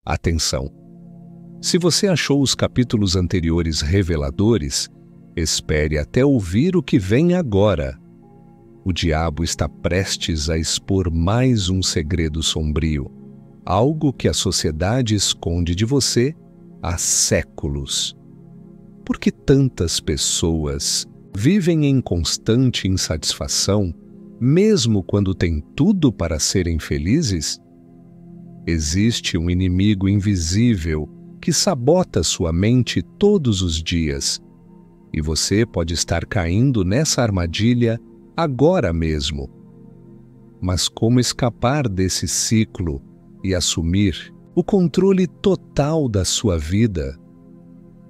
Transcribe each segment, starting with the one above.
Atenção! Se você achou os capítulos anteriores reveladores, espere até ouvir o que vem agora. O diabo está prestes a expor mais um segredo sombrio, algo que a sociedade esconde de você há séculos. Por que tantas pessoas vivem em constante insatisfação, mesmo quando têm tudo para serem felizes? Existe um inimigo invisível que sabota sua mente todos os dias, e você pode estar caindo nessa armadilha agora mesmo. Mas como escapar desse ciclo e assumir o controle total da sua vida?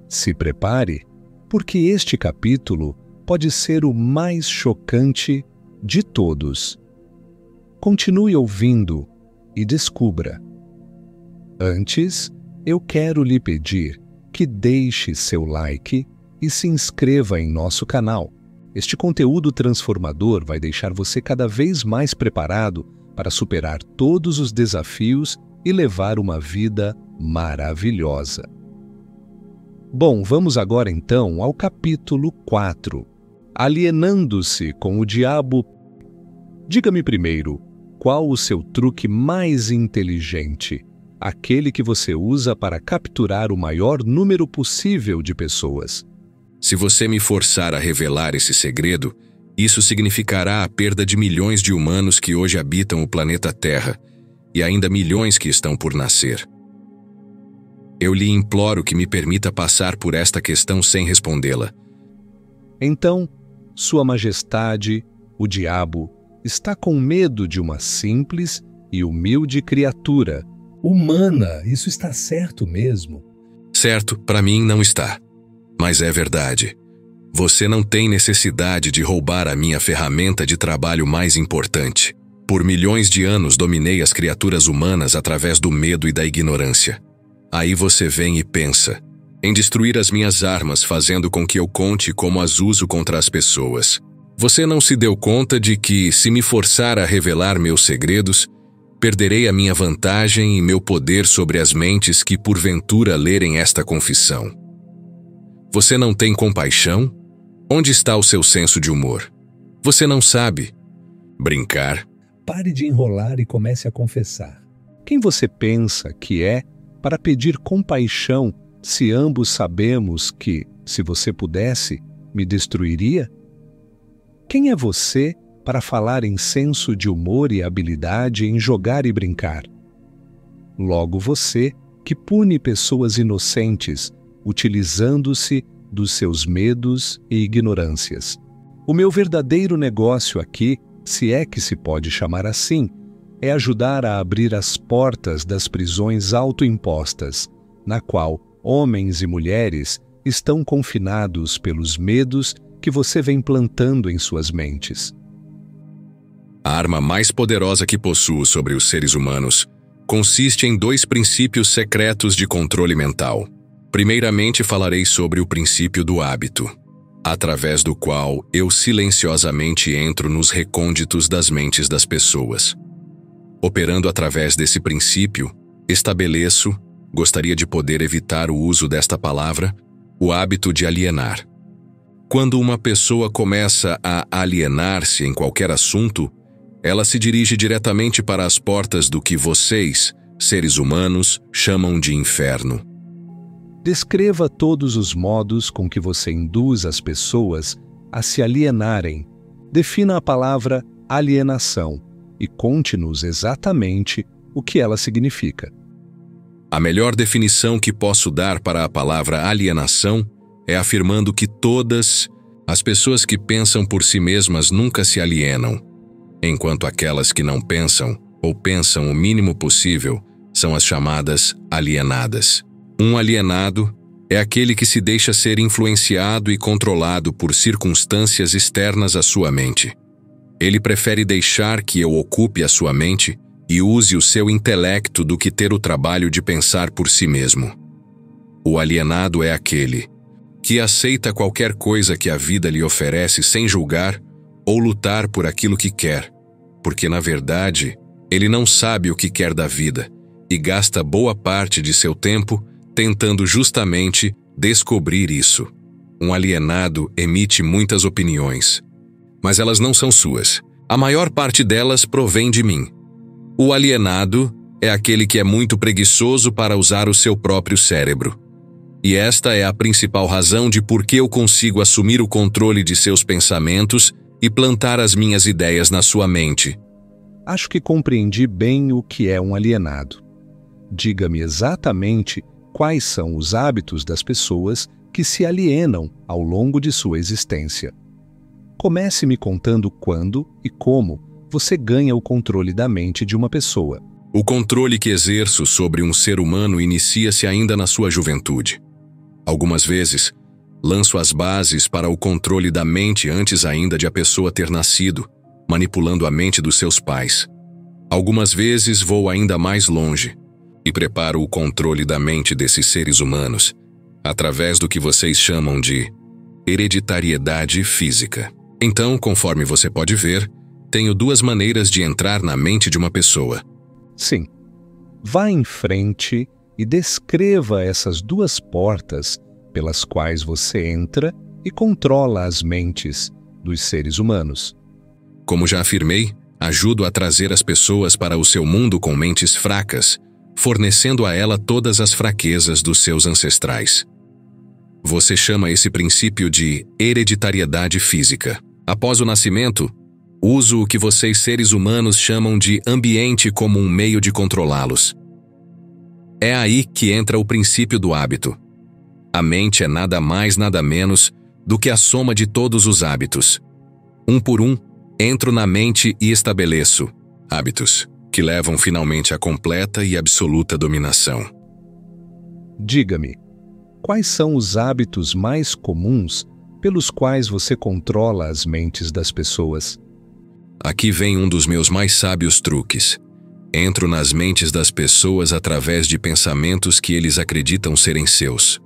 Se prepare, porque este capítulo pode ser o mais chocante de todos. Continue ouvindo e descubra. Antes, eu quero lhe pedir que deixe seu like e se inscreva em nosso canal. Este conteúdo transformador vai deixar você cada vez mais preparado para superar todos os desafios e levar uma vida maravilhosa. Bom, vamos agora então ao capítulo 4. Alienando-se com o diabo. Diga-me primeiro, qual o seu truque mais inteligente? Aquele que você usa para capturar o maior número possível de pessoas. Se você me forçar a revelar esse segredo, isso significará a perda de milhões de humanos que hoje habitam o planeta Terra e ainda milhões que estão por nascer. Eu lhe imploro que me permita passar por esta questão sem respondê-la. Então, Sua Majestade, o diabo, está com medo de uma simples e humilde criatura. Humana, isso está certo mesmo? Certo, para mim não está. Mas é verdade. Você não tem necessidade de roubar a minha ferramenta de trabalho mais importante. Por milhões de anos dominei as criaturas humanas através do medo e da ignorância. Aí você vem e pensa em destruir as minhas armas, fazendo com que eu conte como as uso contra as pessoas. Você não se deu conta de que, se me forçar a revelar meus segredos, perderei a minha vantagem e meu poder sobre as mentes que porventura lerem esta confissão. Você não tem compaixão? Onde está o seu senso de humor? Você não sabe brincar? Pare de enrolar e comece a confessar. Quem você pensa que é para pedir compaixão se ambos sabemos que, se você pudesse, me destruiria? Quem é você para falar em senso de humor e habilidade em jogar e brincar? Logo você, que pune pessoas inocentes, utilizando-se dos seus medos e ignorâncias. O meu verdadeiro negócio aqui, se é que se pode chamar assim, é ajudar a abrir as portas das prisões autoimpostas, na qual homens e mulheres estão confinados pelos medos que você vem plantando em suas mentes. A arma mais poderosa que possuo sobre os seres humanos consiste em 2 princípios secretos de controle mental. Primeiramente, falarei sobre o princípio do hábito, através do qual eu silenciosamente entro nos recônditos das mentes das pessoas. Operando através desse princípio, estabeleço, gostaria de poder evitar o uso desta palavra, o hábito de alienar. Quando uma pessoa começa a alienar-se em qualquer assunto, ela se dirige diretamente para as portas do que vocês, seres humanos, chamam de inferno. Descreva todos os modos com que você induz as pessoas a se alienarem. Defina a palavra alienação e conte-nos exatamente o que ela significa. A melhor definição que posso dar para a palavra alienação é afirmando que todas as pessoas que pensam por si mesmas nunca se alienam, enquanto aquelas que não pensam ou pensam o mínimo possível são as chamadas alienadas. Um alienado é aquele que se deixa ser influenciado e controlado por circunstâncias externas à sua mente. Ele prefere deixar que eu ocupe a sua mente e use o seu intelecto do que ter o trabalho de pensar por si mesmo. O alienado é aquele que aceita qualquer coisa que a vida lhe oferece sem julgar ou lutar por aquilo que quer, porque, na verdade, ele não sabe o que quer da vida e gasta boa parte de seu tempo tentando justamente descobrir isso. Um alienado emite muitas opiniões, mas elas não são suas. A maior parte delas provém de mim. O alienado é aquele que é muito preguiçoso para usar o seu próprio cérebro. E esta é a principal razão de por que eu consigo assumir o controle de seus pensamentos e plantar as minhas ideias na sua mente. Acho que compreendi bem o que é um alienado. Diga-me exatamente quais são os hábitos das pessoas que se alienam ao longo de sua existência. Comece me contando quando e como você ganha o controle da mente de uma pessoa. O controle que exerço sobre um ser humano inicia-se ainda na sua juventude. Algumas vezes, lanço as bases para o controle da mente antes ainda de a pessoa ter nascido, manipulando a mente dos seus pais. Algumas vezes vou ainda mais longe e preparo o controle da mente desses seres humanos através do que vocês chamam de hereditariedade física. Então, conforme você pode ver, tenho duas maneiras de entrar na mente de uma pessoa. Sim. Vá em frente e descreva essas duas portas pelas quais você entra e controla as mentes dos seres humanos. Como já afirmei, ajudo a trazer as pessoas para o seu mundo com mentes fracas, fornecendo a ela todas as fraquezas dos seus ancestrais. Você chama esse princípio de hereditariedade física. Após o nascimento, uso o que vocês seres humanos chamam de ambiente como um meio de controlá-los. É aí que entra o princípio do hábito. A mente é nada mais, nada menos do que a soma de todos os hábitos. Um por um, entro na mente e estabeleço hábitos que levam finalmente à completa e absoluta dominação. Diga-me, quais são os hábitos mais comuns pelos quais você controla as mentes das pessoas? Aqui vem um dos meus mais sábios truques. Entro nas mentes das pessoas através de pensamentos que eles acreditam serem seus.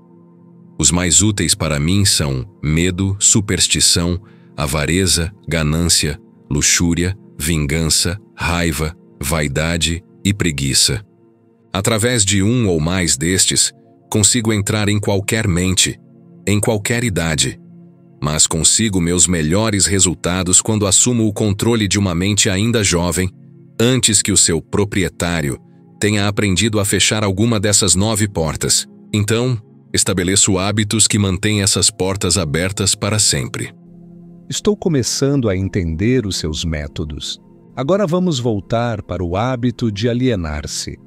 Os mais úteis para mim são medo, superstição, avareza, ganância, luxúria, vingança, raiva, vaidade e preguiça. Através de um ou mais destes, consigo entrar em qualquer mente, em qualquer idade, mas consigo meus melhores resultados quando assumo o controle de uma mente ainda jovem, antes que o seu proprietário tenha aprendido a fechar alguma dessas 9 portas. Então, estabeleço hábitos que mantêm essas portas abertas para sempre. Estou começando a entender os seus métodos. Agora vamos voltar para o hábito de alienar-se.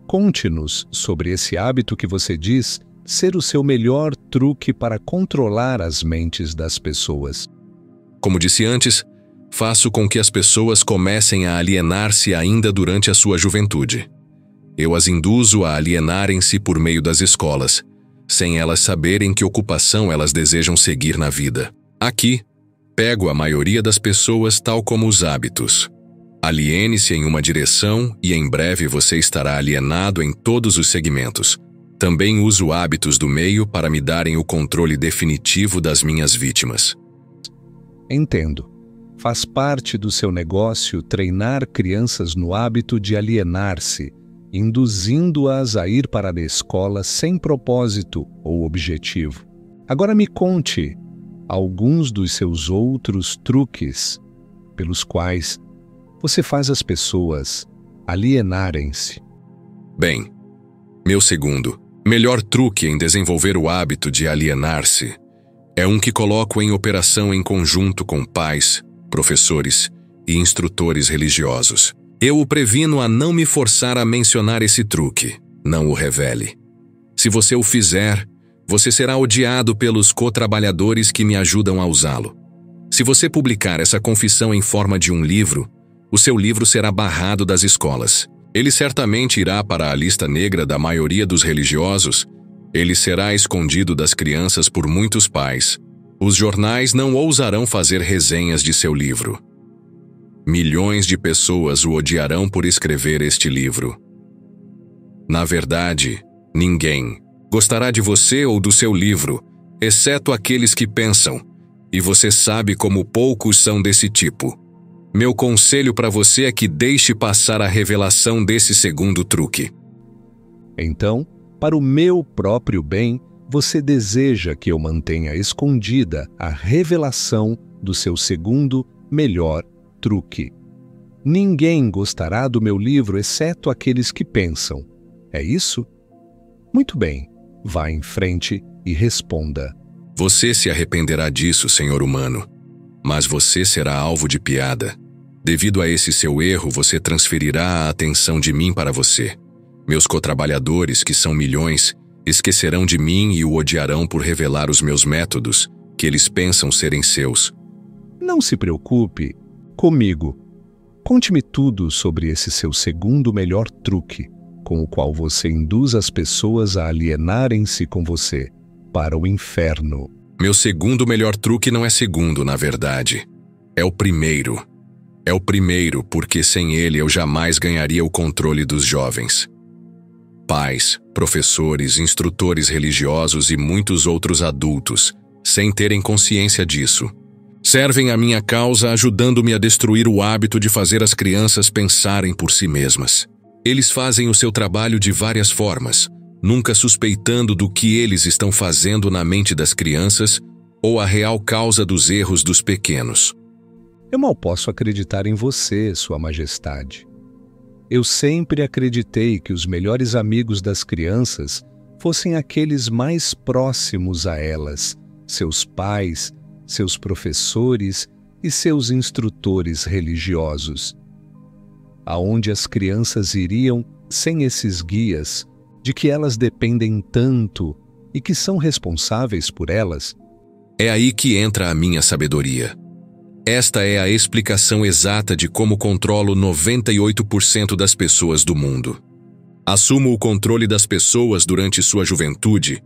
Conte-nos sobre esse hábito que você diz ser o seu melhor truque para controlar as mentes das pessoas. Como disse antes, faço com que as pessoas comecem a alienar-se ainda durante a sua juventude. Eu as induzo a alienarem-se por meio das escolas, sem elas saberem que ocupação elas desejam seguir na vida. Aqui, pego a maioria das pessoas tal como os hábitos. Aliene-se em uma direção e em breve você estará alienado em todos os segmentos. Também uso hábitos do meio para me darem o controle definitivo das minhas vítimas. Entendo. Faz parte do seu negócio treinar crianças no hábito de alienar-se, induzindo-as a ir para a escola sem propósito ou objetivo. Agora me conte alguns dos seus outros truques pelos quais você faz as pessoas alienarem-se. Bem, meu segundo, melhor truque em desenvolver o hábito de alienar-se é um que coloco em operação em conjunto com pais, professores e instrutores religiosos. Eu o previno a não me forçar a mencionar esse truque, não o revele. Se você o fizer, você será odiado pelos co-trabalhadores que me ajudam a usá-lo. Se você publicar essa confissão em forma de um livro, o seu livro será barrado das escolas. Ele certamente irá para a lista negra da maioria dos religiosos. Ele será escondido das crianças por muitos pais. Os jornais não ousarão fazer resenhas de seu livro. Milhões de pessoas o odiarão por escrever este livro. Na verdade, ninguém gostará de você ou do seu livro, exceto aqueles que pensam, e você sabe como poucos são desse tipo. Meu conselho para você é que deixe passar a revelação desse segundo truque. Então, para o meu próprio bem, você deseja que eu mantenha escondida a revelação do seu segundo melhor truque. Ninguém gostará do meu livro exceto aqueles que pensam. É isso? Muito bem, vá em frente e responda. Você se arrependerá disso, senhor humano, mas você será alvo de piada. Devido a esse seu erro, você transferirá a atenção de mim para você. Meus cotrabalhadores, que são milhões, esquecerão de mim e o odiarão por revelar os meus métodos, que eles pensam serem seus. Não se preocupe comigo. Conte-me tudo sobre esse seu segundo melhor truque, com o qual você induz as pessoas a alienarem-se com você para o inferno. Meu segundo melhor truque não é segundo, na verdade. É o primeiro. É o primeiro, porque sem ele eu jamais ganharia o controle dos jovens. Pais, professores, instrutores religiosos e muitos outros adultos, sem terem consciência disso, servem à minha causa ajudando-me a destruir o hábito de fazer as crianças pensarem por si mesmas. Eles fazem o seu trabalho de várias formas, nunca suspeitando do que eles estão fazendo na mente das crianças ou a real causa dos erros dos pequenos. Eu mal posso acreditar em você, Sua Majestade. Eu sempre acreditei que os melhores amigos das crianças fossem aqueles mais próximos a elas, seus pais, seus professores e seus instrutores religiosos. Aonde as crianças iriam sem esses guias, de que elas dependem tanto e que são responsáveis por elas? É aí que entra a minha sabedoria. Esta é a explicação exata de como controlo 98% das pessoas do mundo. Assumo o controle das pessoas durante sua juventude,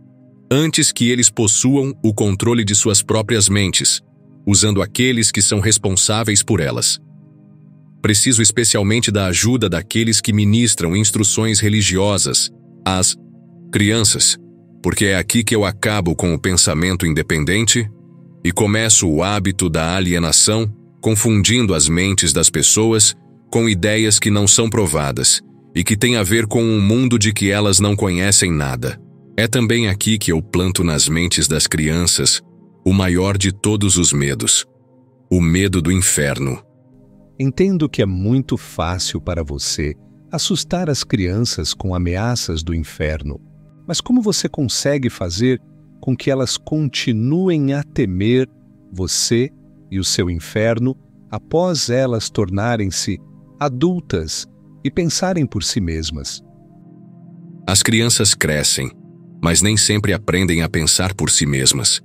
antes que eles possuam o controle de suas próprias mentes, usando aqueles que são responsáveis por elas. Preciso especialmente da ajuda daqueles que ministram instruções religiosas às crianças, porque é aqui que eu acabo com o pensamento independente e começo o hábito da alienação, confundindo as mentes das pessoas com ideias que não são provadas e que têm a ver com um mundo de que elas não conhecem nada. É também aqui que eu planto nas mentes das crianças o maior de todos os medos, o medo do inferno. Entendo que é muito fácil para você assustar as crianças com ameaças do inferno, mas como você consegue fazer com que elas continuem a temer você e o seu inferno após elas tornarem-se adultas e pensarem por si mesmas? As crianças crescem, mas nem sempre aprendem a pensar por si mesmas.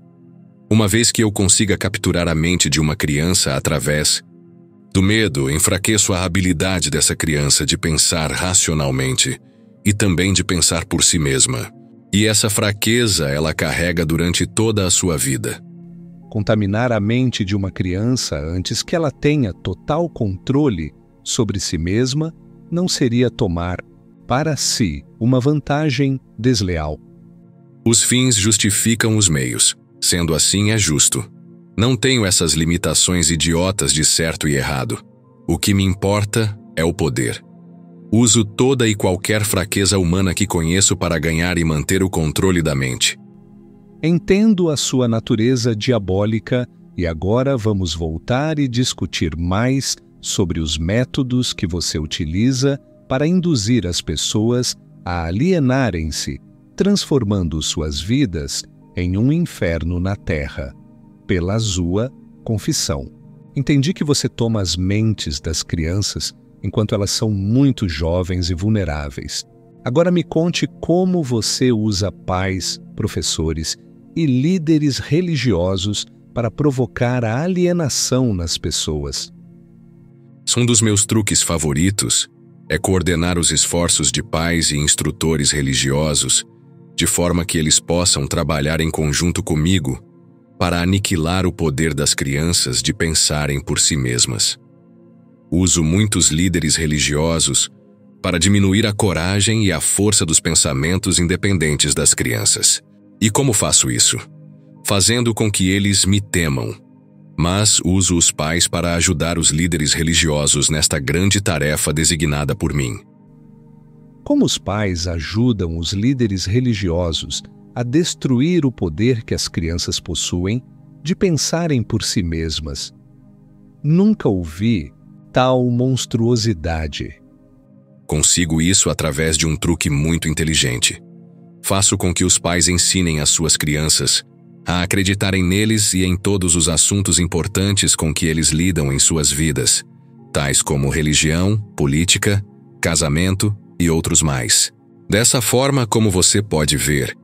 Uma vez que eu consiga capturar a mente de uma criança através do medo, enfraqueço a habilidade dessa criança de pensar racionalmente e também de pensar por si mesma. E essa fraqueza ela carrega durante toda a sua vida. Contaminar a mente de uma criança antes que ela tenha total controle sobre si mesma não seria tomar para si uma vantagem desleal. Os fins justificam os meios. Sendo assim, é justo. Não tenho essas limitações idiotas de certo e errado. O que me importa é o poder. Uso toda e qualquer fraqueza humana que conheço para ganhar e manter o controle da mente. Entendo a sua natureza diabólica e agora vamos voltar e discutir mais sobre os métodos que você utiliza para induzir as pessoas a alienarem-se, transformando suas vidas em um inferno na Terra, pela sua confissão. Entendi que você toma as mentes das crianças enquanto elas são muito jovens e vulneráveis. Agora me conte como você usa pais, professores e líderes religiosos para provocar a alienação nas pessoas. Um dos meus truques favoritos é coordenar os esforços de pais e instrutores religiosos de forma que eles possam trabalhar em conjunto comigo para aniquilar o poder das crianças de pensarem por si mesmas. Uso muitos líderes religiosos para diminuir a coragem e a força dos pensamentos independentes das crianças. E como faço isso? Fazendo com que eles me temam. Mas uso os pais para ajudar os líderes religiosos nesta grande tarefa designada por mim. Como os pais ajudam os líderes religiosos a destruir o poder que as crianças possuem de pensarem por si mesmas? Nunca ouvi tal monstruosidade. Consigo isso através de um truque muito inteligente. Faço com que os pais ensinem às suas crianças a acreditarem neles e em todos os assuntos importantes com que eles lidam em suas vidas, tais como religião, política, casamento e outros mais. Dessa forma, como você pode ver,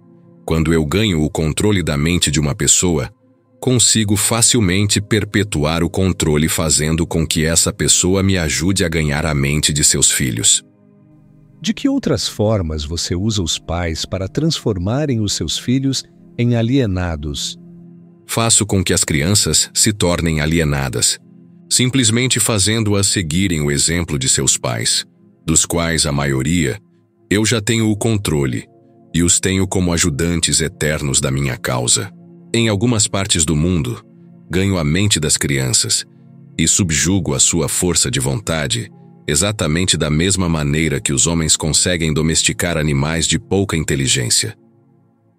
quando eu ganho o controle da mente de uma pessoa, consigo facilmente perpetuar o controle fazendo com que essa pessoa me ajude a ganhar a mente de seus filhos. De que outras formas você usa os pais para transformarem os seus filhos em alienados? Faço com que as crianças se tornem alienadas, simplesmente fazendo-as seguirem o exemplo de seus pais, dos quais a maioria eu já tenho o controle e os tenho como ajudantes eternos da minha causa. Em algumas partes do mundo, ganho a mente das crianças e subjugo a sua força de vontade exatamente da mesma maneira que os homens conseguem domesticar animais de pouca inteligência.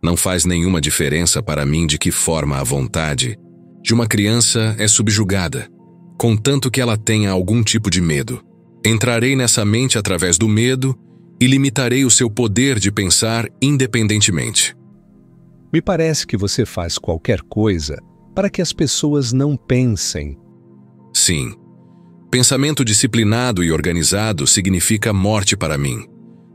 Não faz nenhuma diferença para mim de que forma a vontade de uma criança é subjugada, contanto que ela tenha algum tipo de medo. Entrarei nessa mente através do medo e limitarei o seu poder de pensar independentemente. Me parece que você faz qualquer coisa para que as pessoas não pensem. Sim. Pensamento disciplinado e organizado significa morte para mim.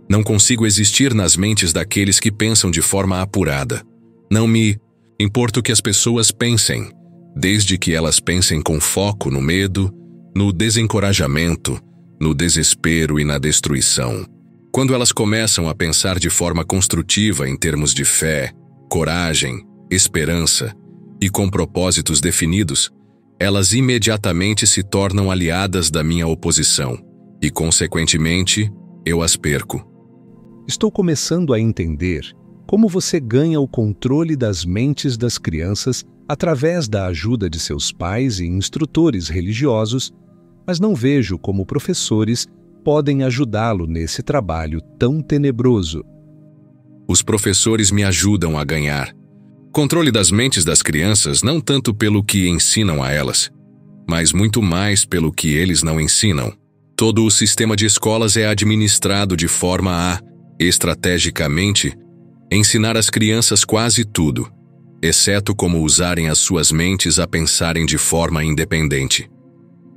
Não consigo existir nas mentes daqueles que pensam de forma apurada. Não me importo que as pessoas pensem, desde que elas pensem com foco no medo, no desencorajamento, no desespero e na destruição. Quando elas começam a pensar de forma construtiva em termos de fé, coragem, esperança e com propósitos definidos, elas imediatamente se tornam aliadas da minha oposição e, consequentemente, eu as perco. Estou começando a entender como você ganha o controle das mentes das crianças através da ajuda de seus pais e instrutores religiosos, mas não vejo como professores podem ajudá-lo nesse trabalho tão tenebroso. Os professores me ajudam a ganhar controle das mentes das crianças não tanto pelo que ensinam a elas, mas muito mais pelo que eles não ensinam. Todo o sistema de escolas é administrado de forma a, estrategicamente, ensinar às crianças quase tudo, exceto como usarem as suas mentes a pensarem de forma independente.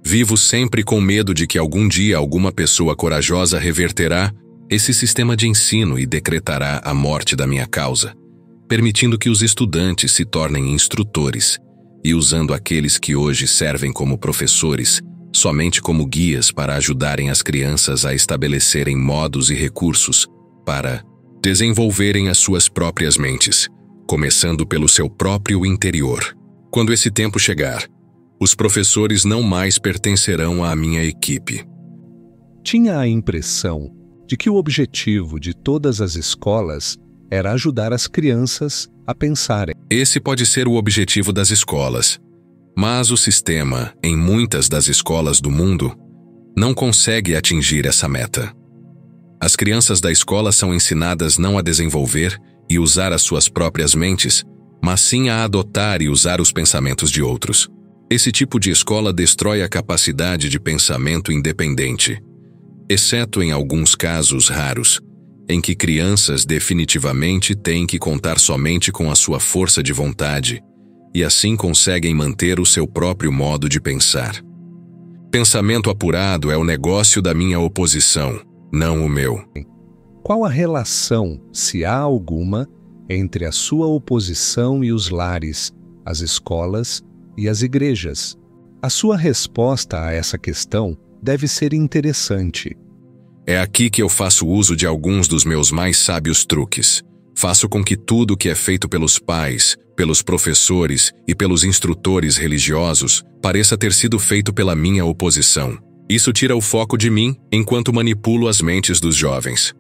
Vivo sempre com medo de que algum dia alguma pessoa corajosa reverterá esse sistema de ensino e decretará a morte da minha causa, permitindo que os estudantes se tornem instrutores e usando aqueles que hoje servem como professores somente como guias para ajudarem as crianças a estabelecerem modos e recursos para desenvolverem as suas próprias mentes, começando pelo seu próprio interior. Quando esse tempo chegar, os professores não mais pertencerão à minha equipe. Tinha a impressão de que o objetivo de todas as escolas era ajudar as crianças a pensarem. Esse pode ser o objetivo das escolas, mas o sistema, em muitas das escolas do mundo, não consegue atingir essa meta. As crianças da escola são ensinadas não a desenvolver e usar as suas próprias mentes, mas sim a adotar e usar os pensamentos de outros. Esse tipo de escola destrói a capacidade de pensamento independente, exceto em alguns casos raros, em que crianças definitivamente têm que contar somente com a sua força de vontade e assim conseguem manter o seu próprio modo de pensar. Pensamento apurado é o negócio da minha oposição, não o meu. Qual a relação, se há alguma, entre a sua oposição e os lares, as escolas e as igrejas? A sua resposta a essa questão deve ser interessante. É aqui que eu faço uso de alguns dos meus mais sábios truques. Faço com que tudo que é feito pelos pais, pelos professores e pelos instrutores religiosos pareça ter sido feito pela minha oposição. Isso tira o foco de mim enquanto manipulo as mentes dos jovens.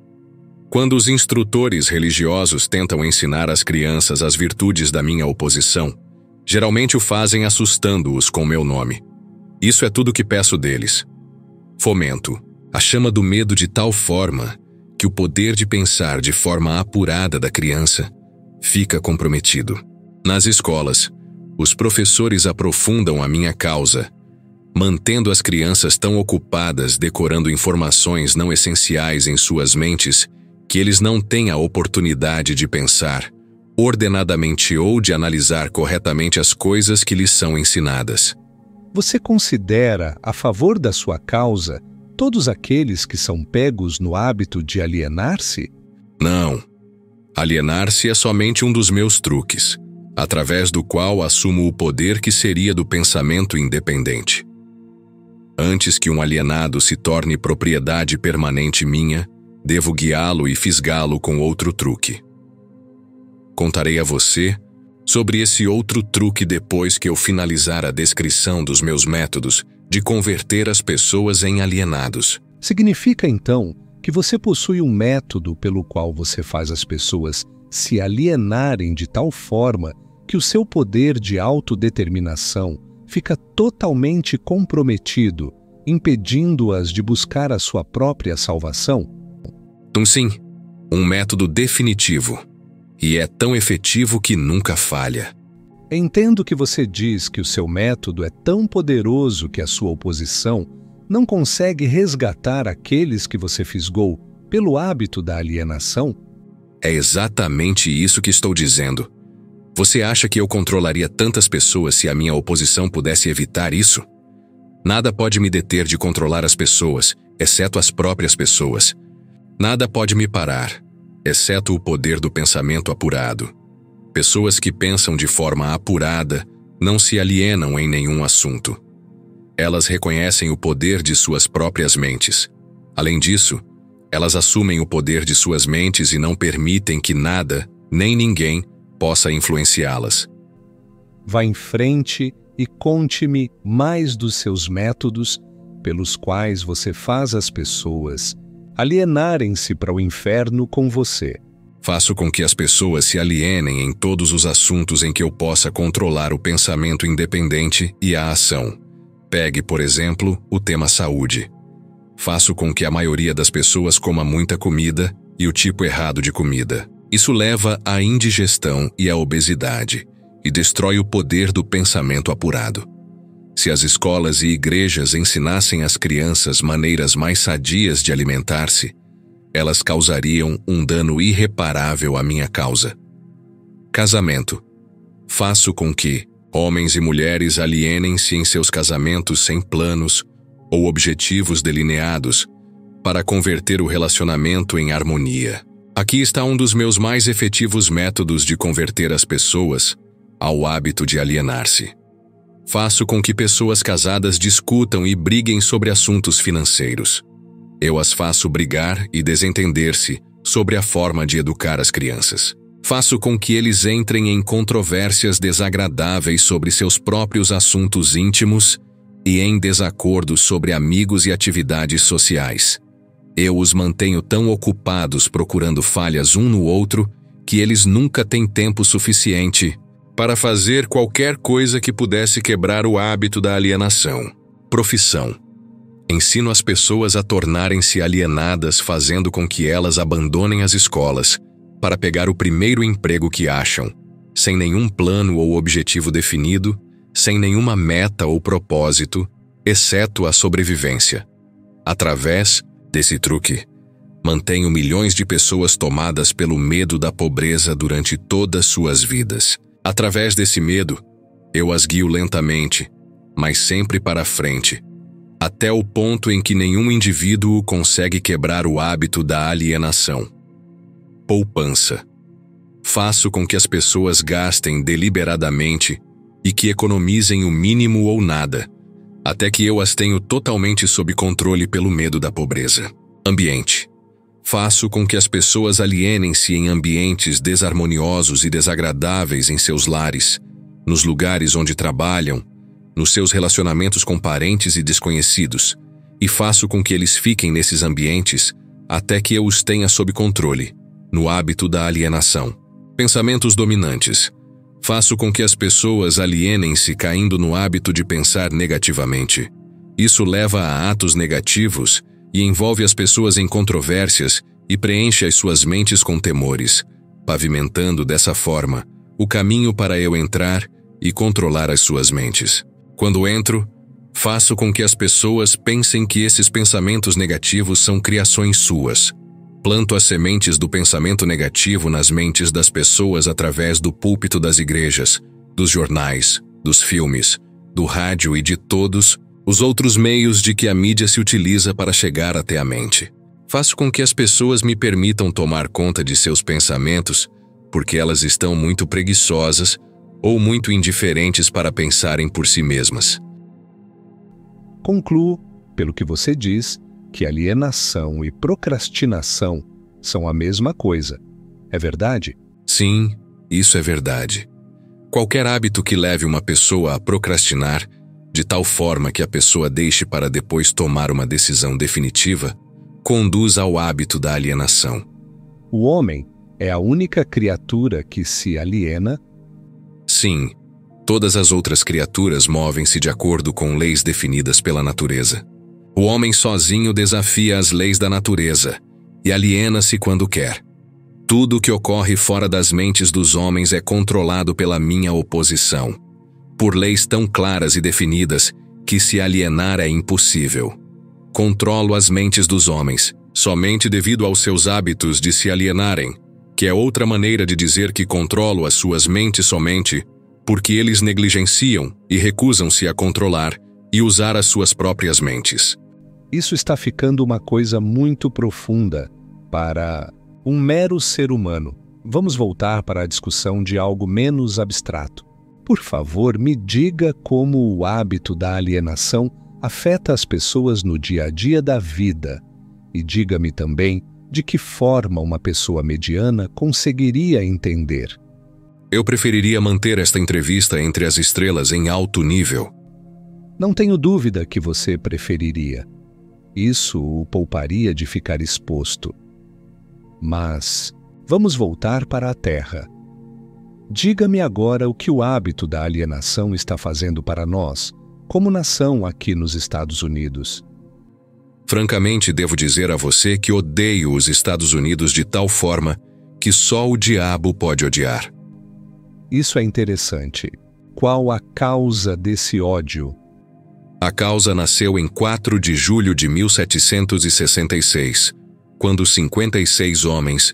Quando os instrutores religiosos tentam ensinar às crianças as virtudes da minha oposição, geralmente o fazem assustando-os com meu nome. Isso é tudo que peço deles. Fomento a chama do medo de tal forma que o poder de pensar de forma apurada da criança fica comprometido. Nas escolas, os professores aprofundam a minha causa, mantendo as crianças tão ocupadas decorando informações não essenciais em suas mentes que eles não têm a oportunidade de pensar ordenadamente ou de analisar corretamente as coisas que lhes são ensinadas. Você considera a favor da sua causa todos aqueles que são pegos no hábito de alienar-se? Não. Alienar-se é somente um dos meus truques, através do qual assumo o poder que seria do pensamento independente. Antes que um alienado se torne propriedade permanente minha, devo guiá-lo e fisgá-lo com outro truque. Contarei a você sobre esse outro truque depois que eu finalizar a descrição dos meus métodos de converter as pessoas em alienados. Significa, então, que você possui um método pelo qual você faz as pessoas se alienarem de tal forma que o seu poder de autodeterminação fica totalmente comprometido, impedindo-as de buscar a sua própria salvação? Sim, um método definitivo. E é tão efetivo que nunca falha. Entendo que você diz que o seu método é tão poderoso que a sua oposição não consegue resgatar aqueles que você fisgou pelo hábito da alienação? É exatamente isso que estou dizendo. Você acha que eu controlaria tantas pessoas se a minha oposição pudesse evitar isso? Nada pode me deter de controlar as pessoas, exceto as próprias pessoas. Nada pode me parar, exceto o poder do pensamento apurado. Pessoas que pensam de forma apurada não se alienam em nenhum assunto. Elas reconhecem o poder de suas próprias mentes. Além disso, elas assumem o poder de suas mentes e não permitem que nada, nem ninguém, possa influenciá-las. Vá em frente e conte-me mais dos seus métodos pelos quais você faz as pessoas alienarem-se para o inferno com você. Faço com que as pessoas se alienem em todos os assuntos em que eu possa controlar o pensamento independente e a ação. Pegue, por exemplo, o tema saúde. Faço com que a maioria das pessoas coma muita comida e o tipo errado de comida. Isso leva à indigestão e à obesidade e destrói o poder do pensamento apurado. Se as escolas e igrejas ensinassem às crianças maneiras mais sadias de alimentar-se, elas causariam um dano irreparável à minha causa. Casamento. Faço com que homens e mulheres alienem-se em seus casamentos sem planos ou objetivos delineados para converter o relacionamento em harmonia. Aqui está um dos meus mais efetivos métodos de converter as pessoas ao hábito de alienar-se. Faço com que pessoas casadas discutam e briguem sobre assuntos financeiros. Eu as faço brigar e desentender-se sobre a forma de educar as crianças. Faço com que eles entrem em controvérsias desagradáveis sobre seus próprios assuntos íntimos e em desacordo sobre amigos e atividades sociais. Eu os mantenho tão ocupados procurando falhas um no outro que eles nunca têm tempo suficiente para fazer qualquer coisa que pudesse quebrar o hábito da alienação. Profissão. Ensino as pessoas a tornarem-se alienadas fazendo com que elas abandonem as escolas para pegar o primeiro emprego que acham, sem nenhum plano ou objetivo definido, sem nenhuma meta ou propósito, exceto a sobrevivência. Através desse truque, mantenho milhões de pessoas tomadas pelo medo da pobreza durante todas suas vidas. Através desse medo, eu as guio lentamente, mas sempre para frente, até o ponto em que nenhum indivíduo consegue quebrar o hábito da alienação. Poupança. Faço com que as pessoas gastem deliberadamente e que economizem o mínimo ou nada, até que eu as tenho totalmente sob controle pelo medo da pobreza. Ambiente. Faço com que as pessoas alienem-se em ambientes desarmoniosos e desagradáveis em seus lares, nos lugares onde trabalham, nos seus relacionamentos com parentes e desconhecidos, e faço com que eles fiquem nesses ambientes até que eu os tenha sob controle, no hábito da alienação. Pensamentos dominantes. Faço com que as pessoas alienem-se caindo no hábito de pensar negativamente. Isso leva a atos negativos e envolve as pessoas em controvérsias e preenche as suas mentes com temores, pavimentando dessa forma o caminho para eu entrar e controlar as suas mentes. Quando entro, faço com que as pessoas pensem que esses pensamentos negativos são criações suas. Planto as sementes do pensamento negativo nas mentes das pessoas através do púlpito das igrejas, dos jornais, dos filmes, do rádio e de todos os outros meios de que a mídia se utiliza para chegar até a mente. Faço com que as pessoas me permitam tomar conta de seus pensamentos porque elas estão muito preguiçosas ou muito indiferentes para pensarem por si mesmas. Concluo, pelo que você diz, que alienação e procrastinação são a mesma coisa. É verdade? Sim, isso é verdade. Qualquer hábito que leve uma pessoa a procrastinar, de tal forma que a pessoa deixe para depois tomar uma decisão definitiva, conduz ao hábito da alienação. O homem é a única criatura que se aliena? Sim, todas as outras criaturas movem-se de acordo com leis definidas pela natureza. O homem sozinho desafia as leis da natureza e aliena-se quando quer. Tudo o que ocorre fora das mentes dos homens é controlado pela minha oposição, por leis tão claras e definidas que se alienar é impossível. Controlo as mentes dos homens, somente devido aos seus hábitos de se alienarem, que é outra maneira de dizer que controlo as suas mentes somente porque eles negligenciam e recusam-se a controlar e usar as suas próprias mentes. Isso está ficando uma coisa muito profunda para um mero ser humano. Vamos voltar para a discussão de algo menos abstrato. Por favor, me diga como o hábito da alienação afeta as pessoas no dia a dia da vida. E diga-me também de que forma uma pessoa mediana conseguiria entender. Eu preferiria manter esta entrevista entre as estrelas em alto nível. Não tenho dúvida que você preferiria. Isso o pouparia de ficar exposto. Mas vamos voltar para a Terra. Diga-me agora o que o hábito da alienação está fazendo para nós, como nação aqui nos Estados Unidos. Francamente, devo dizer a você que odeio os Estados Unidos de tal forma que só o diabo pode odiar. Isso é interessante. Qual a causa desse ódio? A causa nasceu em 4 de julho de 1766, quando 56 homens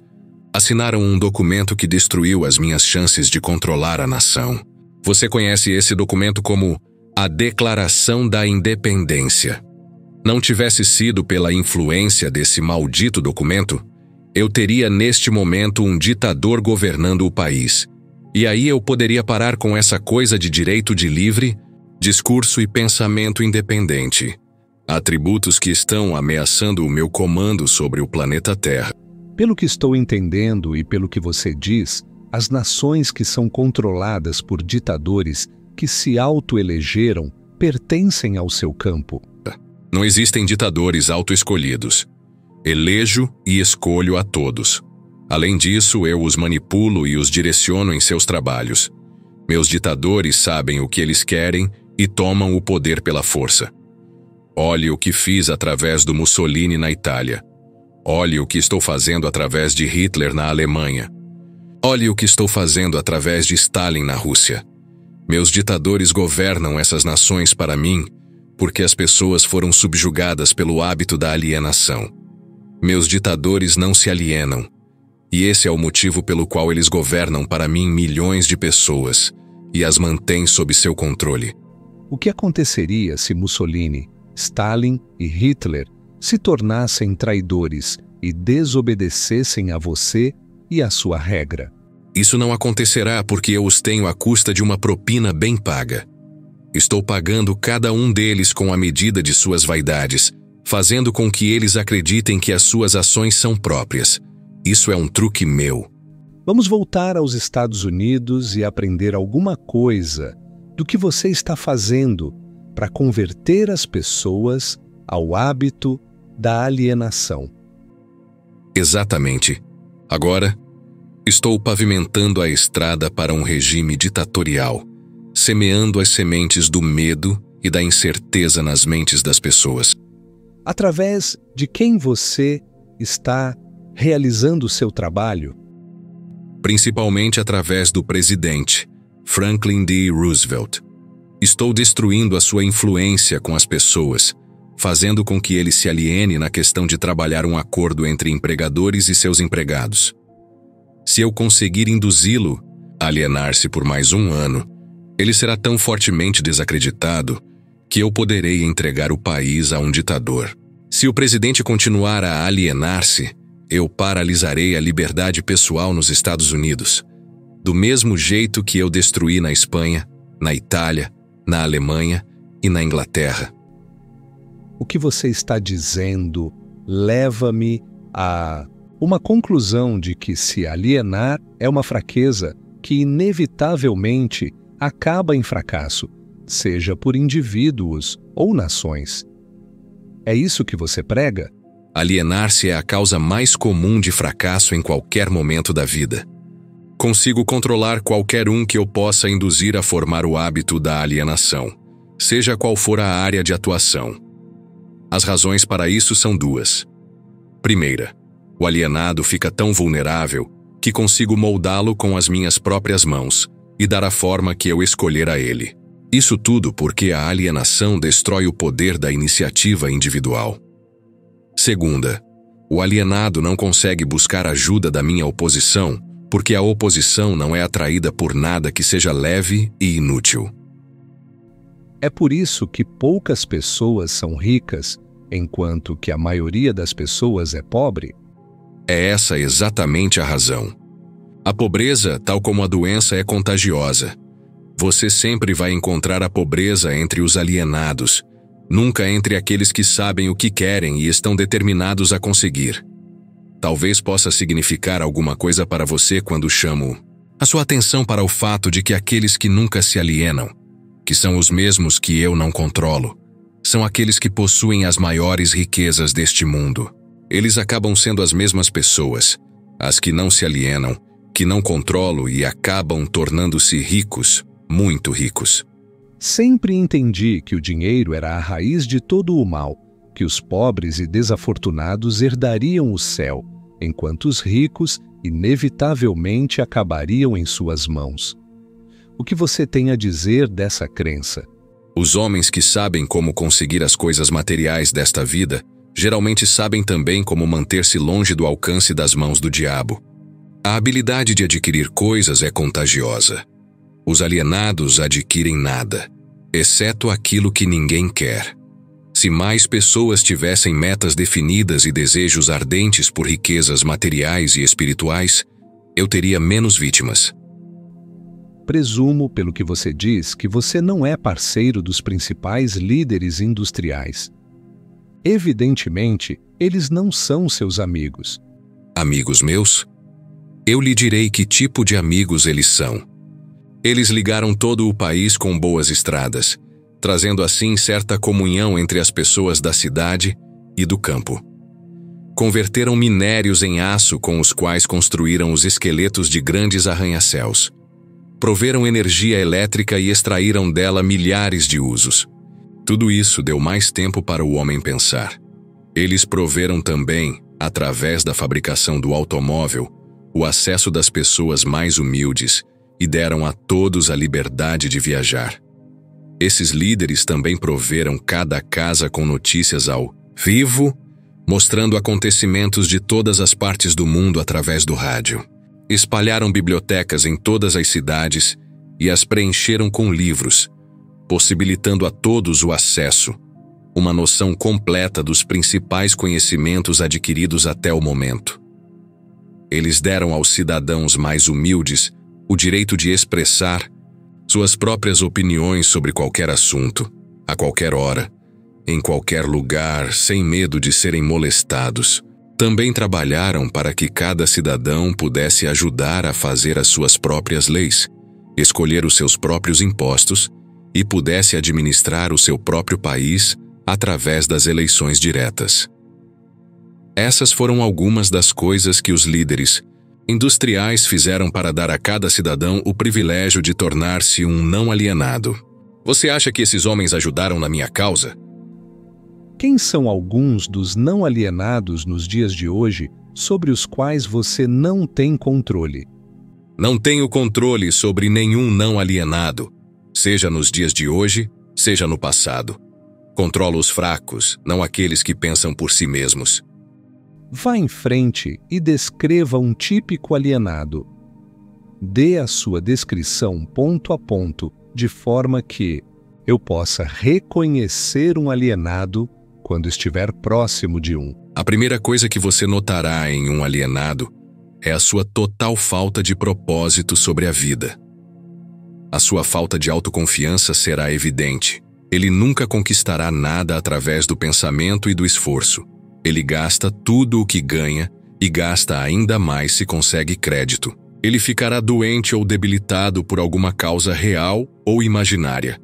assinaram um documento que destruiu as minhas chances de controlar a nação. Você conhece esse documento como a Declaração da Independência. Não tivesse sido pela influência desse maldito documento, eu teria neste momento um ditador governando o país. E aí eu poderia parar com essa coisa de direito de livre, discurso e pensamento independente, atributos que estão ameaçando o meu comando sobre o planeta Terra. Pelo que estou entendendo e pelo que você diz, as nações que são controladas por ditadores que se autoelegeram pertencem ao seu campo. Não existem ditadores autoescolhidos. Elejo e escolho a todos. Além disso, eu os manipulo e os direciono em seus trabalhos. Meus ditadores sabem o que eles querem e tomam o poder pela força. Olhe o que fiz através do Mussolini na Itália. Olhe o que estou fazendo através de Hitler na Alemanha. Olhe o que estou fazendo através de Stalin na Rússia. Meus ditadores governam essas nações para mim porque as pessoas foram subjugadas pelo hábito da alienação. Meus ditadores não se alienam. E esse é o motivo pelo qual eles governam para mim milhões de pessoas e as mantêm sob seu controle. O que aconteceria se Mussolini, Stalin e Hitler se tornassem traidores e desobedecessem a você e a sua regra? Isso não acontecerá porque eu os tenho à custa de uma propina bem paga. Estou pagando cada um deles com a medida de suas vaidades, fazendo com que eles acreditem que as suas ações são próprias. Isso é um truque meu. Vamos voltar aos Estados Unidos e aprender alguma coisa do que você está fazendo para converter as pessoas ao hábito da alienação. Exatamente. Agora, estou pavimentando a estrada para um regime ditatorial, semeando as sementes do medo e da incerteza nas mentes das pessoas. Através de quem você está realizando seu trabalho? Principalmente através do presidente, Franklin D. Roosevelt. Estou destruindo a sua influência com as pessoas, fazendo com que ele se aliene na questão de trabalhar um acordo entre empregadores e seus empregados. Se eu conseguir induzi-lo a alienar-se por mais um ano, ele será tão fortemente desacreditado que eu poderei entregar o país a um ditador. Se o presidente continuar a alienar-se, eu paralisarei a liberdade pessoal nos Estados Unidos, do mesmo jeito que eu destruí na Espanha, na Itália, na Alemanha e na Inglaterra. O que você está dizendo leva-me a uma conclusão de que se alienar é uma fraqueza que inevitavelmente acaba em fracasso, seja por indivíduos ou nações. É isso que você prega? Alienar-se é a causa mais comum de fracasso em qualquer momento da vida. Consigo controlar qualquer um que eu possa induzir a formar o hábito da alienação, seja qual for a área de atuação. As razões para isso são duas. Primeira, o alienado fica tão vulnerável que consigo moldá-lo com as minhas próprias mãos e dar a forma que eu escolher a ele. Isso tudo porque a alienação destrói o poder da iniciativa individual. Segunda, o alienado não consegue buscar ajuda da minha oposição porque a oposição não é atraída por nada que seja leve e inútil. É por isso que poucas pessoas são ricas, enquanto que a maioria das pessoas é pobre? É essa exatamente a razão. A pobreza, tal como a doença, é contagiosa. Você sempre vai encontrar a pobreza entre os alienados, nunca entre aqueles que sabem o que querem e estão determinados a conseguir. Talvez possa significar alguma coisa para você quando chamo a sua atenção para o fato de que aqueles que nunca se alienam, que são os mesmos que eu não controlo, são aqueles que possuem as maiores riquezas deste mundo. Eles acabam sendo as mesmas pessoas, as que não se alienam, que não controlo e acabam tornando-se ricos, muito ricos. Sempre entendi que o dinheiro era a raiz de todo o mal, que os pobres e desafortunados herdariam o céu, enquanto os ricos inevitavelmente acabariam em suas mãos. O que você tem a dizer dessa crença? Os homens que sabem como conseguir as coisas materiais desta vida, geralmente sabem também como manter-se longe do alcance das mãos do diabo. A habilidade de adquirir coisas é contagiosa. Os alienados adquirem nada, exceto aquilo que ninguém quer. Se mais pessoas tivessem metas definidas e desejos ardentes por riquezas materiais e espirituais, eu teria menos vítimas. Presumo, pelo que você diz, que você não é parceiro dos principais líderes industriais. Evidentemente, eles não são seus amigos. Amigos meus? Eu lhe direi que tipo de amigos eles são. Eles ligaram todo o país com boas estradas, trazendo assim certa comunhão entre as pessoas da cidade e do campo. Converteram minérios em aço com os quais construíram os esqueletos de grandes arranha-céus. Proveram energia elétrica e extraíram dela milhares de usos. Tudo isso deu mais tempo para o homem pensar. Eles proveram também, através da fabricação do automóvel, o acesso das pessoas mais humildes e deram a todos a liberdade de viajar. Esses líderes também proveram cada casa com notícias ao vivo, mostrando acontecimentos de todas as partes do mundo através do rádio. Espalharam bibliotecas em todas as cidades e as preencheram com livros, possibilitando a todos o acesso, uma noção completa dos principais conhecimentos adquiridos até o momento. Eles deram aos cidadãos mais humildes o direito de expressar suas próprias opiniões sobre qualquer assunto, a qualquer hora, em qualquer lugar, sem medo de serem molestados. Também trabalharam para que cada cidadão pudesse ajudar a fazer as suas próprias leis, escolher os seus próprios impostos e pudesse administrar o seu próprio país através das eleições diretas. Essas foram algumas das coisas que os líderes industriais fizeram para dar a cada cidadão o privilégio de tornar-se um não alienado. Você acha que esses homens ajudaram na minha causa? Quem são alguns dos não alienados nos dias de hoje, sobre os quais você não tem controle. Não tenho controle sobre nenhum não alienado, seja nos dias de hoje, seja no passado. Controlo os fracos, não aqueles que pensam por si mesmos. Vá em frente e descreva um típico alienado. Dê a sua descrição ponto a ponto, de forma que eu possa reconhecer um alienado quando estiver próximo de um. A primeira coisa que você notará em um alienado é a sua total falta de propósito sobre a vida. A sua falta de autoconfiança será evidente. Ele nunca conquistará nada através do pensamento e do esforço. Ele gasta tudo o que ganha e gasta ainda mais se consegue crédito. Ele ficará doente ou debilitado por alguma causa real ou imaginária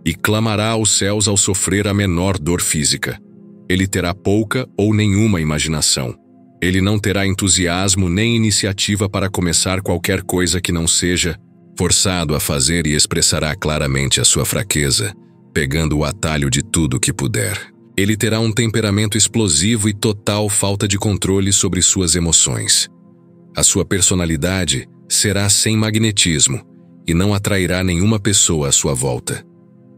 e clamará aos céus ao sofrer a menor dor física. Ele terá pouca ou nenhuma imaginação. Ele não terá entusiasmo nem iniciativa para começar qualquer coisa que não seja forçado a fazer e expressará claramente a sua fraqueza, pegando o atalho de tudo que puder. Ele terá um temperamento explosivo e total falta de controle sobre suas emoções. A sua personalidade será sem magnetismo e não atrairá nenhuma pessoa à sua volta.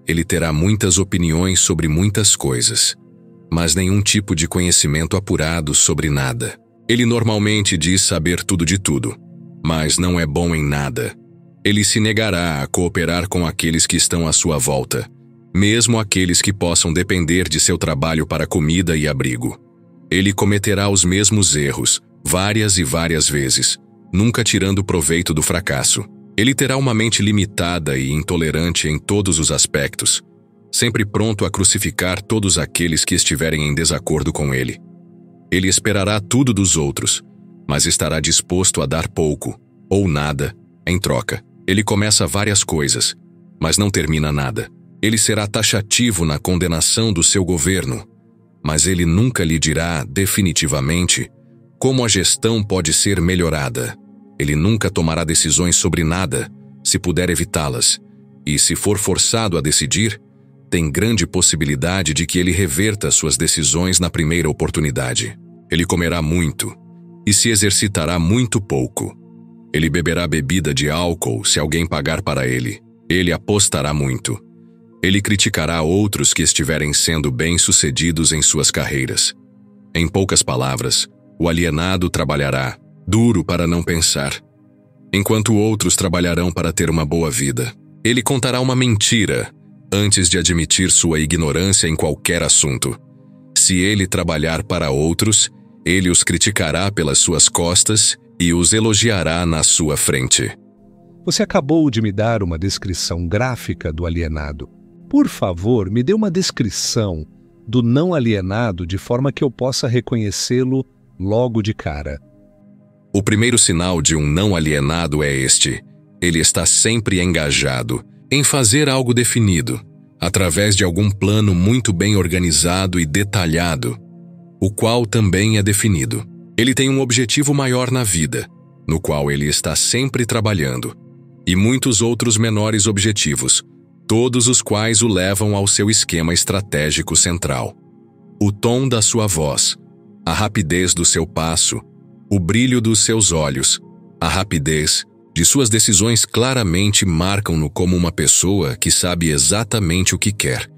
Ele terá muitas opiniões sobre muitas coisas, mas nenhum tipo de conhecimento apurado sobre nada. Ele normalmente diz saber tudo de tudo, mas não é bom em nada. Ele se negará a cooperar com aqueles que estão à sua volta, mesmo aqueles que possam depender de seu trabalho para comida e abrigo. Ele cometerá os mesmos erros, várias e várias vezes, nunca tirando proveito do fracasso. Ele terá uma mente limitada e intolerante em todos os aspectos, sempre pronto a crucificar todos aqueles que estiverem em desacordo com ele. Ele esperará tudo dos outros, mas estará disposto a dar pouco, ou nada, em troca. Ele começa várias coisas, mas não termina nada. Ele será taxativo na condenação do seu governo, mas ele nunca lhe dirá definitivamente como a gestão pode ser melhorada. Ele nunca tomará decisões sobre nada, se puder evitá-las, e se for forçado a decidir, tem grande possibilidade de que ele reverta suas decisões na primeira oportunidade. Ele comerá muito e se exercitará muito pouco. Ele beberá bebida de álcool se alguém pagar para ele. Ele apostará muito. Ele criticará outros que estiverem sendo bem-sucedidos em suas carreiras. Em poucas palavras, o alienado trabalhará duro para não pensar, enquanto outros trabalharão para ter uma boa vida. Ele contará uma mentira antes de admitir sua ignorância em qualquer assunto. Se ele trabalhar para outros, ele os criticará pelas suas costas e os elogiará na sua frente. Você acabou de me dar uma descrição gráfica do alienado. Por favor, me dê uma descrição do não alienado de forma que eu possa reconhecê-lo logo de cara. O primeiro sinal de um não alienado é este: ele está sempre engajado em fazer algo definido, através de algum plano muito bem organizado e detalhado, o qual também é definido. Ele tem um objetivo maior na vida, no qual ele está sempre trabalhando, e muitos outros menores objetivos, todos os quais o levam ao seu esquema estratégico central. O tom da sua voz, a rapidez do seu passo, o brilho dos seus olhos, a rapidez de suas decisões claramente marcam-no como uma pessoa que sabe exatamente o que quer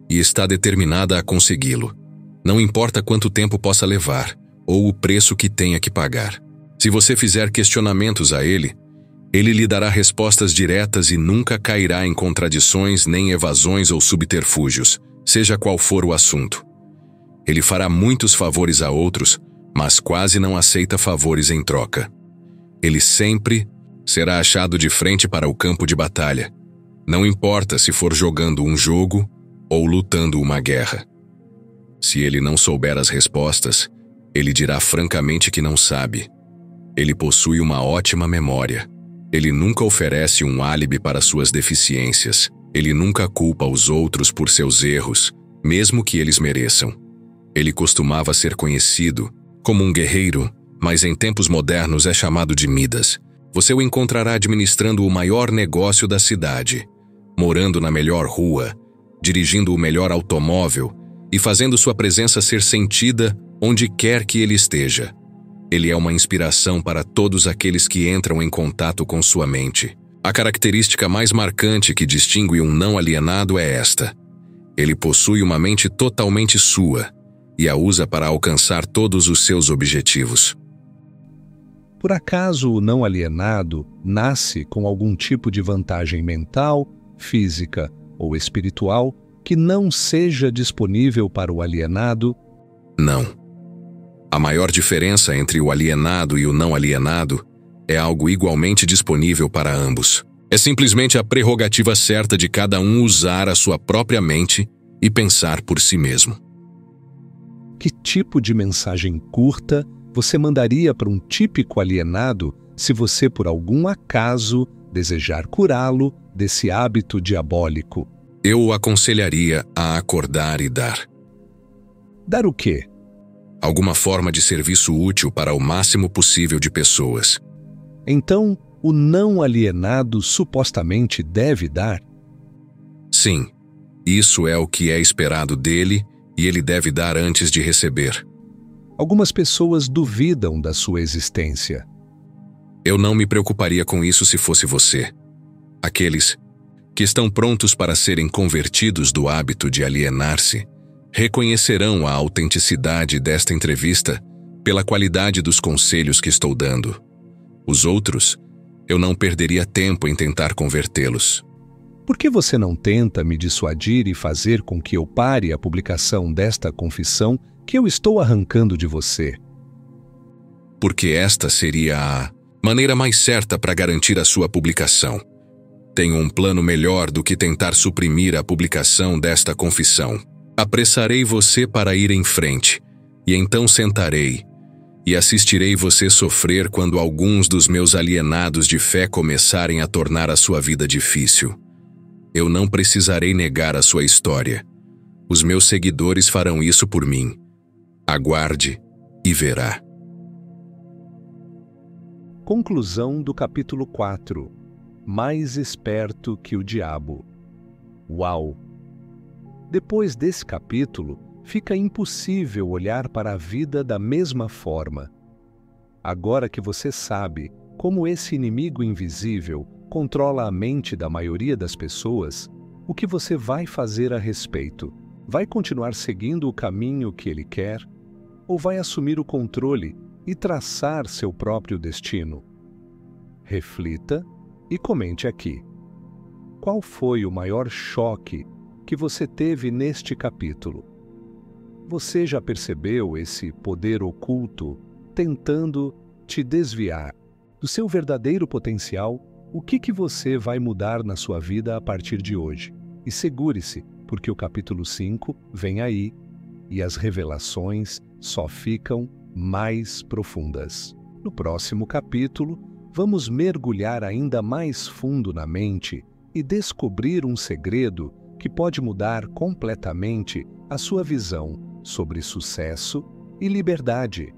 e está determinada a consegui-lo. Não importa quanto tempo possa levar ou o preço que tenha que pagar. Se você fizer questionamentos a ele lhe dará respostas diretas e nunca cairá em contradições nem evasões ou subterfúgios, seja qual for o assunto. Ele fará muitos favores a outros, mas quase não aceita favores em troca. Ele sempre será achado de frente para o campo de batalha, não importa se for jogando um jogo ou lutando uma guerra. Se ele não souber as respostas, ele dirá francamente que não sabe. Ele possui uma ótima memória. Ele nunca oferece um álibi para suas deficiências. Ele nunca culpa os outros por seus erros, mesmo que eles mereçam. Ele costumava ser conhecido como um guerreiro, mas em tempos modernos é chamado de Midas. Você o encontrará administrando o maior negócio da cidade, morando na melhor rua, dirigindo o melhor automóvel e fazendo sua presença ser sentida onde quer que ele esteja. Ele é uma inspiração para todos aqueles que entram em contato com sua mente. A característica mais marcante que distingue um não alienado é esta: ele possui uma mente totalmente sua e a usa para alcançar todos os seus objetivos. Por acaso o não alienado nasce com algum tipo de vantagem mental, física ou espiritual que não seja disponível para o alienado? Não. A maior diferença entre o alienado e o não alienado é algo igualmente disponível para ambos. É simplesmente a prerrogativa certa de cada um usar a sua própria mente e pensar por si mesmo. Que tipo de mensagem curta você mandaria para um típico alienado se você, por algum acaso, desejar curá-lo desse hábito diabólico? Eu o aconselharia a acordar e dar. Dar o quê? Alguma forma de serviço útil para o máximo possível de pessoas. Então, o não alienado supostamente deve dar? Sim, isso é o que é esperado dele e ele deve dar antes de receber. Algumas pessoas duvidam da sua existência. Eu não me preocuparia com isso se fosse você. Aqueles que estão prontos para serem convertidos do hábito de alienar-se reconhecerão a autenticidade desta entrevista pela qualidade dos conselhos que estou dando. Os outros, eu não perderia tempo em tentar convertê-los. Por que você não tenta me dissuadir e fazer com que eu pare a publicação desta confissão que eu estou arrancando de você? Porque esta seria a maneira mais certa para garantir a sua publicação. Tenho um plano melhor do que tentar suprimir a publicação desta confissão. Apressarei você para ir em frente, e então sentarei e assistirei você sofrer quando alguns dos meus alienados de fé começarem a tornar a sua vida difícil. Eu não precisarei negar a sua história. Os meus seguidores farão isso por mim. Aguarde e verá. Conclusão do capítulo 4. Mais esperto que o diabo. Uau! Depois desse capítulo, fica impossível olhar para a vida da mesma forma. Agora que você sabe como esse inimigo invisível controla a mente da maioria das pessoas, o que você vai fazer a respeito? Vai continuar seguindo o caminho que ele quer? Ou vai assumir o controle e traçar seu próprio destino? Reflita e comente aqui. Qual foi o maior choque que você teve neste capítulo? Você já percebeu esse poder oculto tentando te desviar do seu verdadeiro potencial? O que você vai mudar na sua vida a partir de hoje? E segure-se, porque o capítulo 5 vem aí e as revelações só ficam mais profundas. No próximo capítulo, vamos mergulhar ainda mais fundo na mente e descobrir um segredo que pode mudar completamente a sua visão sobre sucesso e liberdade.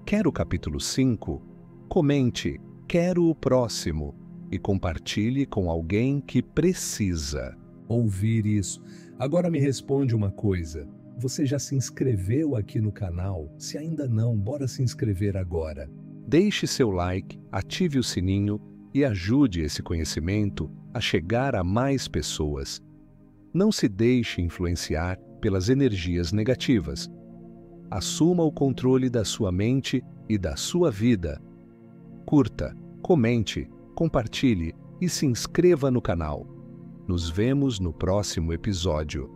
Quer o capítulo 5? Comente, quero o próximo, e compartilhe com alguém que precisa ouvir isso. Agora me responde uma coisa. Você já se inscreveu aqui no canal? Se ainda não, bora se inscrever agora. Deixe seu like, ative o sininho e ajude esse conhecimento a chegar a mais pessoas. Não se deixe influenciar pelas energias negativas. Assuma o controle da sua mente e da sua vida. Curta, comente, compartilhe e se inscreva no canal. Nos vemos no próximo episódio.